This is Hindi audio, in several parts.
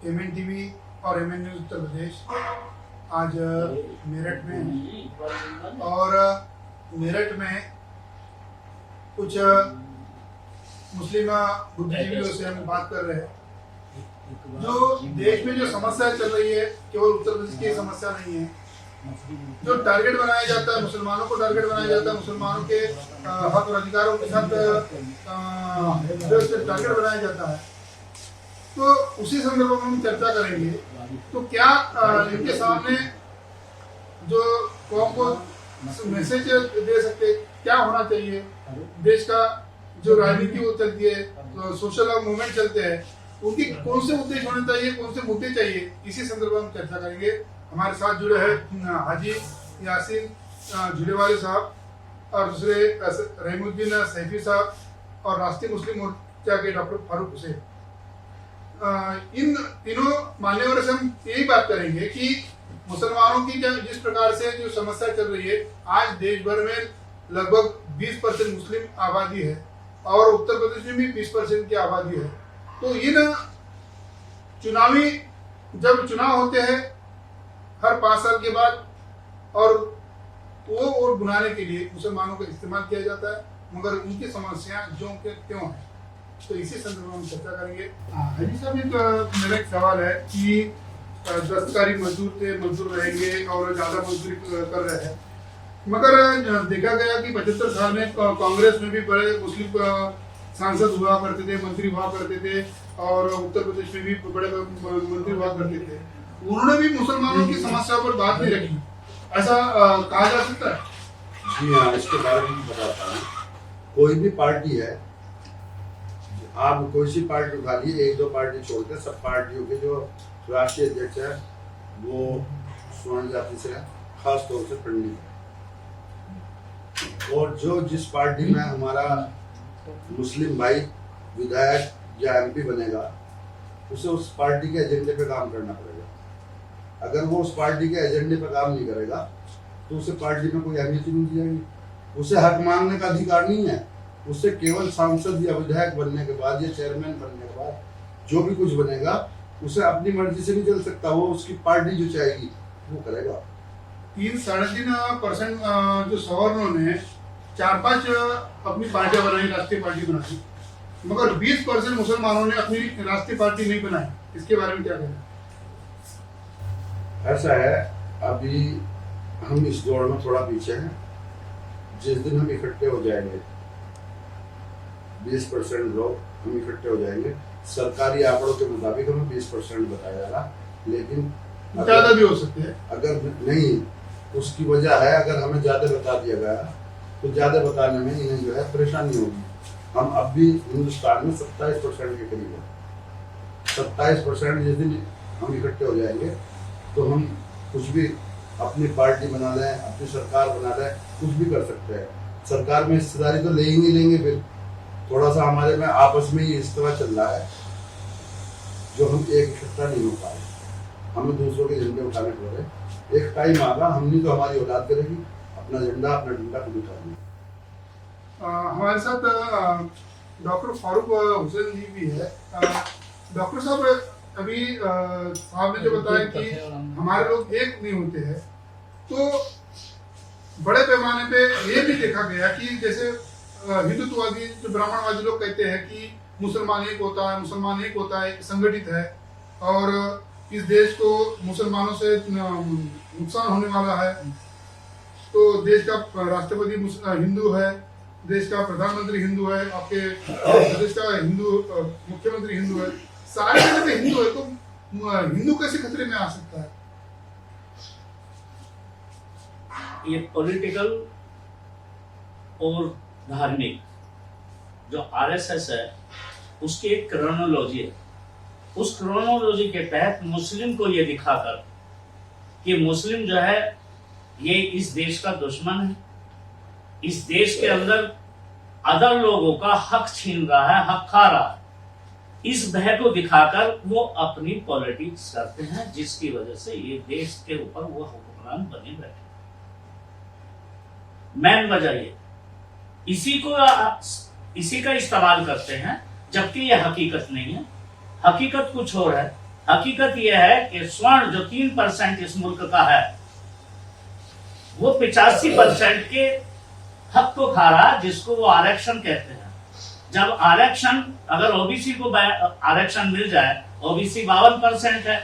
एमएन टीवी और एमएन न्यूज उत्तर प्रदेश आज मेरठ में है और मेरठ में कुछ मुस्लिम बुद्धिजीवियों से हम बात कर रहे हैं। जो देश में जो समस्या चल रही है केवल उत्तर प्रदेश की समस्या नहीं है। जो टारगेट बनाया जाता है, मुसलमानों को टारगेट बनाया जाता है, मुसलमानों के हक और अधिकारों के साथ जो टारगेट बनाया जाता है, तो उसी संदर्भ में हम चर्चा करेंगे। तो क्या इनके सामने जो कौम को मैसेज दे सकते, क्या होना चाहिए, देश का जो राजनीति वो चलती है, तो सोशल मूवमेंट चलते हैं, उनकी कौन से उद्देश्य होने चाहिए, कौन से मुद्दे चाहिए, इसी संदर्भ में हम चर्चा करेंगे। हमारे साथ जुड़े हैं हाजी यासीन जुड़ेवाली साहब और दूसरे रहीमुद्दीन सैफी साहब और राष्ट्रीय मुस्लिम मोर्चा के डॉक्टर फारूक हुसैन। इन तीनों मान्यवरों से हम यही बात करेंगे कि मुसलमानों की जिस प्रकार से जो समस्या चल रही है, आज देश भर में लगभग 20% मुस्लिम आबादी है और उत्तर प्रदेश में भी 20% की आबादी है। तो इन चुनावी जब चुनाव होते हैं हर 5 साल के बाद, और वो वोट बनाने के लिए मुसलमानों का इस्तेमाल किया जाता है, मगर उनकी समस्या जो के क्यों है, तो इसी संदर्भ में हम चर्चा करेंगे। हाजी साहब, मेरा एक सवाल है कि दस्तकारी मजदूर थे, मजदूर रहेंगे और ज्यादा मजदूरी कर रहे हैं, मगर देखा गया कि 75 साल में कांग्रेस में भी बड़े मुस्लिम सांसद हुआ करते थे, मंत्री हुआ करते थे, और उत्तर प्रदेश में भी बड़े मंत्री हुआ करते थे। उन्होंने भी मुसलमानों की समस्या पर बात नहीं रखी, ऐसा कहा जा सकता है? जी हाँ, इसके बारे में बताता हूँ। कोई भी पार्टी है, आप कोई सी पार्टी उठा लीजिए, 1-2 पार्टी छोड़कर सब पार्टियों के जो राष्ट्रीय अध्यक्ष है वो स्वर्ण जाति से है, खास तौर से पंडित है। और जो जिस पार्टी में हमारा मुस्लिम भाई विधायक या एमपी बनेगा, उसे उस पार्टी के एजेंडे पे काम करना पड़ेगा। अगर वो उस पार्टी के एजेंडे पे काम नहीं करेगा तो उसे पार्टी में कोई अहमियत नहीं दी जाएगी। उसे हक मांगने का अधिकार नहीं है। उससे केवल सांसद या विधायक बनने के बाद या चेयरमैन बनने के बाद जो भी कुछ बनेगा, उसे अपनी मर्जी से नहीं चल सकता। वो उसकी पार्टी जो चाहेगी वो करेगा। 3-3.5% जो सवर्णों ने 4-5 अपनी पार्टियां बनाई, राष्ट्रीय पार्टी बनाई, मगर 20% मुसलमानों ने अपनी राष्ट्रीय पार्टी नहीं बनाई। इसके बारे में क्या कहना है? ऐसा है, अभी हम इस दौड़ में थोड़ा पीछे हैं। जिस दिन हम इकट्ठे हो जाएंगे, 20% लोग हम इकट्ठे हो जाएंगे, सरकारी आंकड़ों के मुताबिक हमें 20% बताया जा रहा, लेकिन ज्यादा भी हो सकते हैं। अगर नहीं, उसकी वजह है, अगर हमें ज्यादा बता दिया गया तो ज्यादा बताने में इन्हें जो है परेशानी होगी। हम अब भी हिंदुस्तान में 27% के करीब है। 27% जिस दिन हम इकट्ठे हो जाएंगे तो हम कुछ भी अपनी पार्टी बना लें, अपनी सरकार बना लें, कुछ भी कर सकते हैं। सरकार में हिस्सेदारी तो ले ही नहीं लेंगे। फिर थोड़ा सा हमारे में आपस में ही इस तरह चल रहा है जो हम एक इकट्ठा नहीं हो पा रहे। हमें दूसरों के झंडे उठाने पड़ रहे। एक टाइम आगा, हमने तो हमारी औलाद करेगी, अपना झंडा अपना डंडा खुद उठाएंगे। हमारे साथ डॉक्टर फारूक हुसैन जी भी है। डॉक्टर साहब, अभी साहब ने जो बताया कि हमारे लोग एक नहीं होते हैं, तो बड़े पैमाने पे ये भी देखा गया कि जैसे हिंदुत्ववादी जो ब्राह्मणवादी लोग कहते हैं कि मुसलमान एक होता है, मुसलमान एक होता है, संगठित है और इस देश को मुसलमानों से नुकसान होने वाला है। तो देश का राष्ट्रपति हिंदू है, देश का प्रधानमंत्री हिंदू है, आपके देश का हिंदू मुख्यमंत्री हिंदू है, सारे जगह हिंदू है, तो हिंदू कैसे खतरे में आ सकता है? ये पॉलिटिकल और धार्मिक जो आरएसएस है उसकी एक क्रोनोलॉजी है। उस क्रोनोलॉजी के तहत मुस्लिम को ये दिखाकर कि मुस्लिम जो है ये इस देश का दुश्मन है, इस देश के अंदर अदर लोगों का हक छीन रहा है, हक खा रहा है, इस भय को दिखाकर वो अपनी पॉलिटिक्स करते हैं, जिसकी वजह से ये देश के ऊपर वो हुक्मरान बने बैठे। मेन वजह ये इसी का इस्तेमाल करते हैं, जबकि ये हकीकत नहीं है। हकीकत कुछ और है। हकीकत यह है कि स्वर्ण जो 3% इस मुल्क का है, वो 85% के हक को खा रहा, जिसको वो आरक्षण कहते हैं। जब आरक्षण, अगर ओबीसी को आरक्षण मिल जाए, ओबीसी 52% है,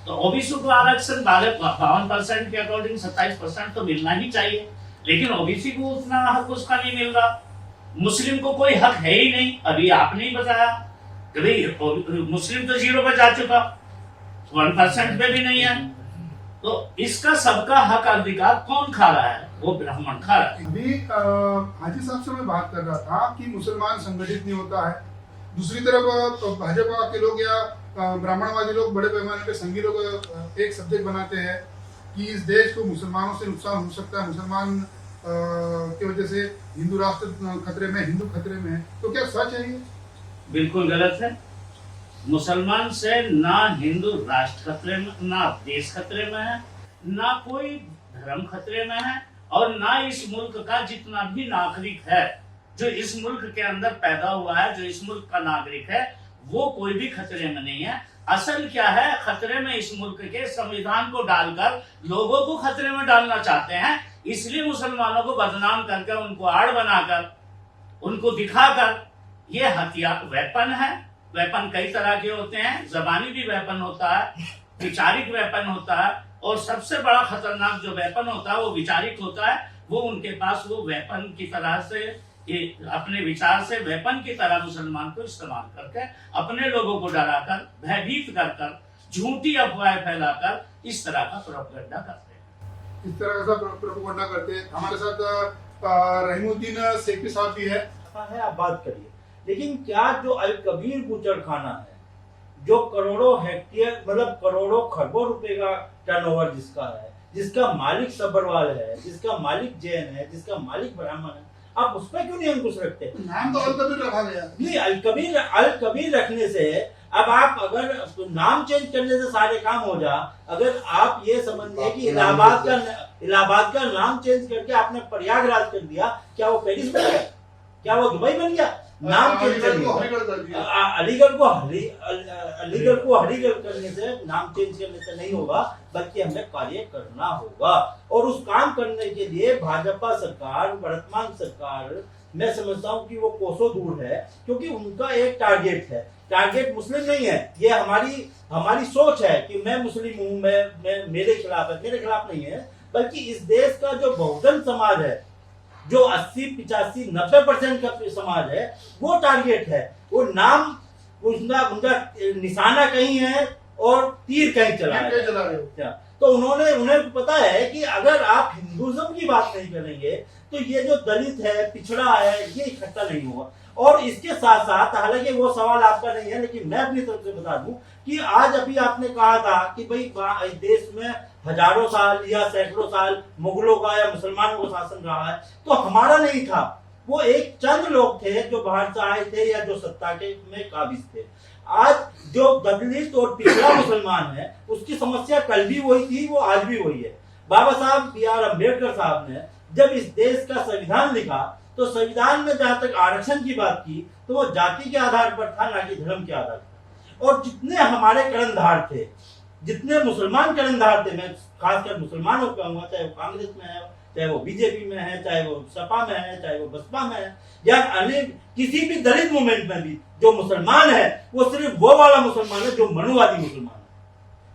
तो ओबीसी को आरक्षण 52% के अकॉर्डिंग 27% तो मिलना ही चाहिए, लेकिन ओबीसी को उतना हक उसका नहीं मिल रहा। मुस्लिम को कोई हक है ही नहीं। अभी आपने ही बताया कि भाई मुस्लिम तो 0 पे जा चुका, 1% पे भी नहीं है। तो इसका सबका हक अधिकार कौन खा रहा है? वो ब्राह्मण खा रहा है। अभी हाजी साहब से मैं बात कर रहा था कि मुसलमान संगठित नहीं होता है, दूसरी तरफ भाजपा के लोग या ब्राह्मणवादी लोग बड़े पैमाने पे संघी लोग एक सब्जेक्ट बनाते हैं कि इस देश को मुसलमानों से नुकसान हो सकता है, मुसलमान की वजह से हिंदू राष्ट्र खतरे में, हिंदू खतरे में है। तो क्या सच है ये? बिल्कुल गलत है। मुसलमान से ना हिंदू राष्ट्र खतरे में, ना देश खतरे में है, ना कोई धर्म खतरे में है, और ना इस मुल्क का जितना भी नागरिक है, जो इस मुल्क के अंदर पैदा हुआ है, जो इस मुल्क का नागरिक है, वो कोई भी खतरे में नहीं है। असल क्या है, खतरे में इस मुल्क के संविधान को डालकर लोगों को खतरे में डालना चाहते हैं। इसलिए मुसलमानों को बदनाम करके, उनको आड़ बनाकर, उनको दिखाकर, ये हथियार वेपन है। वेपन कई तरह के होते हैं, जबानी भी वेपन होता है, विचारिक वेपन होता है, और सबसे बड़ा खतरनाक जो वेपन होता है वो विचारिक होता है। वो उनके पास वो वेपन की तरह से, अपने विचार से वेपन की तरह मुसलमान को इस्तेमाल करके अपने लोगों को डराकर, भयभीत कर कर, झूठी अफवाहें फैलाकर इस तरह का प्रोपेगेंडा करते हैं। इस तरह का प्रोपेगेंडा करते हैं। हमारे साथ रहीमुद्दीन सेठी साहब भी है। आप बात करिए, लेकिन क्या जो अल कबीर बूचड़खाना है, जो करोड़ों हेक्टेयर, मतलब करोड़ों खरबों रुपए का टर्नओवर जिसका है, जिसका मालिक सब्बरवाल है, जिसका मालिक जैन है, जिसका मालिक ब्राह्मण है, आप उस पर क्यों नहीं अंकुश रखते? नाम तो अल कबीर रखा गया। नहीं, अल कबीर रखने से, अब आप अगर नाम चेंज करने से सारे काम हो जा, अगर आप ये समझिए कि इलाहाबाद का नाम चेंज करके आपने प्रयागराज कर दिया, क्या वो पेरिस बन गया? क्या वो दुबई बन गया? नाम चेंज कर दिया। अलीगढ़ को हरिगढ़ करने से, नाम चेंज करने से नहीं होगा, बल्कि हमें कार्य करना होगा। और उस काम करने के लिए भाजपा सरकार, वर्तमान सरकार, मैं समझता हूँ कि वो कोसों दूर है, क्योंकि उनका एक टारगेट है। टारगेट मुस्लिम नहीं है, ये हमारी सोच है कि मैं मुस्लिम हूँ, मैं मेरे खिलाफ है। मेरे खिलाफ नहीं है, बल्कि इस देश का जो बहुजन समाज है, जो 80, 85, 90% का समाज है, वो टारगेट है। वो नाम, उनका निशाना कहीं है और तीर कहीं चला रहे हो। तो उन्हें पता है कि अगर आप हिंदुइज्म की बात नहीं करेंगे, तो ये जो दलित है, पिछड़ा है, ये इकट्ठा नहीं होगा। और इसके साथ साथ, हालांकि वो सवाल आपका नहीं है, लेकिन मैं अपनी तरफ से बता दूं कि आज अभी आपने कहा था कि भाई देश में हजारों साल या सैकड़ों साल मुगलों का या मुसलमानों का शासन रहा है, तो हमारा नहीं था। वो एक चंद लोग थे जो बाहर से आए थे या जो सत्ता के में काबिज थे। आज जो दलित और पिछड़ा मुसलमान है, उसकी समस्या कल भी वही थी, वो आज भी वही है। बाबा साहब B.R. अम्बेडकर साहब ने जब इस देश का संविधान लिखा, तो संविधान में जहां तक आरक्षण की बात की, तो वो जाति के आधार पर था, ना कि धर्म के आधार पर। और जितने हमारे कर्णधार थे, जितने मुसलमान कर्णधार थे, मैं खासकर मुसलमानों को कहूंगा, चाहे वो कांग्रेस में है, चाहे वो बीजेपी में है, चाहे वो सपा में है, चाहे वो बसपा में है, या अन्य किसी भी दलित मूवमेंट में भी जो मुसलमान है, वो सिर्फ वो वाला मुसलमान है जो मनुवादी मुसलमान है,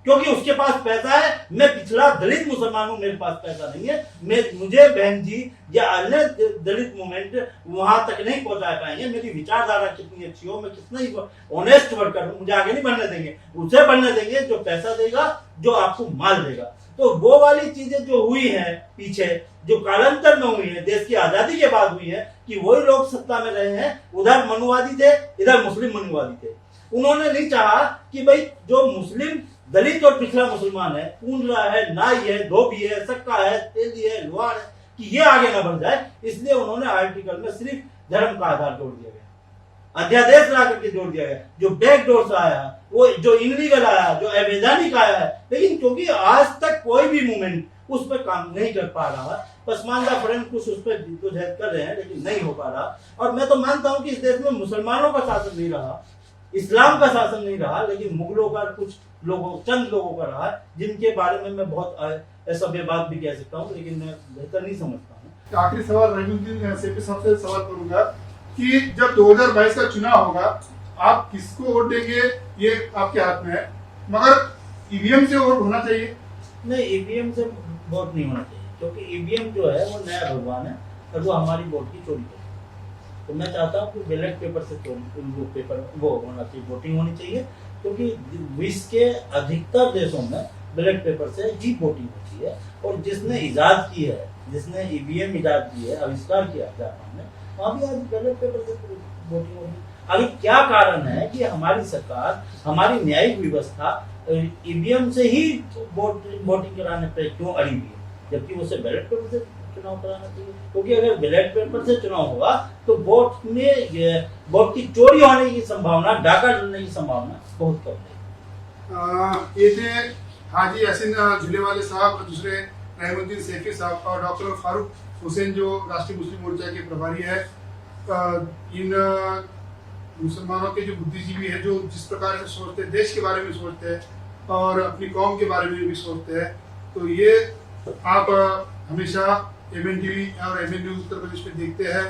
क्योंकि उसके पास पैसा है। मैं पिछड़ा दलित मुसलमान हूं, मेरे पास पैसा नहीं है। मुझे बहन जी या अन्य दलित मूवमेंट वहां तक नहीं पहुंचा पाएंगे। मेरी विचारधारा कितनी अच्छी हो, मैं कितना ही ऑनेस्ट वर्कर हूं, मुझे आगे नहीं बढ़ने देंगे। उसे बढ़ने देंगे जो पैसा देगा, जो आपको माल देगा। तो वो वाली चीजें जो हुई है पीछे, जो कालांतर में हुई है, देश की आजादी के बाद हुई है, कि वही लोग सत्ता में रहे हैं। उधर मनुवादी थे, इधर मुस्लिम मनुवादी थे। उन्होंने नहीं चाहा कि भाई जो मुस्लिम दलित और पिछड़ा मुसलमान है, पूंजरा है, नाई है, धोबी है, सक्का है, तेली है, लोहार है, कि ये आगे न बढ़ जाए, इसलिए उन्होंने आर्टिकल में सिर्फ धर्म का आधार जोड़ दिया गया, अध्यादेश ला करके जोड़ दिया गया। जो बैकडोर से आया, वो जो इनलीगल आया, जो अवैधानिक आया है, लेकिन क्योंकि आज तक कोई भी मूवमेंट उस पर काम नहीं कर पा रहा, पसमानदा फ्रंट कुछ उस पर जद्दोजहद कर रहे हैं, लेकिन नहीं हो पा रहा। और मैं तो मानता हूं कि इस देश में मुसलमानों का शासन नहीं रहा, इस्लाम का शासन नहीं रहा, लेकिन मुगलों का कुछ लोगों, चंद लोगों का रहा, जिनके बारे में मैं बहुत ऐसा बेबाक भी कह सकता हूँ, लेकिन मैं बेहतर नहीं समझता हूँ। आखिरी सवाल रहीमुद्दीन सेठी साहब से सवाल करूंगा कि जब 2022 का चुनाव होगा, आप किसको वोट देंगे ये आपके हाथ में है, मगर ईवीएम से वोट होना चाहिए। नहीं, ईवीएम से वोट नहीं होना चाहिए, क्योंकि ईवीएम जो है वो नया भगवान है और वो हमारी वोट की चोरी करता है। तो मैं चाहता हूँ कि बैलेट पेपर से वो होना चाहिए, वोटिंग होनी चाहिए, क्योंकि विश्व के अधिकतर देशों में बैलेट पेपर से ही वोटिंग होती है। और जिसने इजाद की है, जिसने ईवीएम इजाद की है, आविष्कार किया जापान में, वहाँ भी आज बैलेट पेपर से वोटिंग होगी। अभी क्या कारण है कि हमारी सरकार, हमारी न्यायिक व्यवस्था ईवीएम से ही वोटिंग कराने पर क्यों अड़ी हुई है, जबकि उसे बैलेट पेपर से चुनाव कराना चाहिए? क्योंकि अगर बैलेट पेपर से चुनाव होगा तो वोट में की चोरी होने की संभावना, डाका डलने की संभावना बहुत कम है। ये थे हाजी यासीन झूलेवाले साहब, दूसरे रहीमुद्दीन सेठी साहब और डॉक्टर फारूक हुसैन जो राष्ट्रीय मुस्लिम मोर्चा के प्रभारी है। इन मुसलमानों के जो बुद्धिजीवी है, जो जिस प्रकार से सोचते हैं, देश के बारे में सोचते हैं और अपनी कौम के बारे में भी सोचते हैं, तो ये आप हमेशा MN TV और MN न्यूज़ उत्तर प्रदेश में देखते हैं।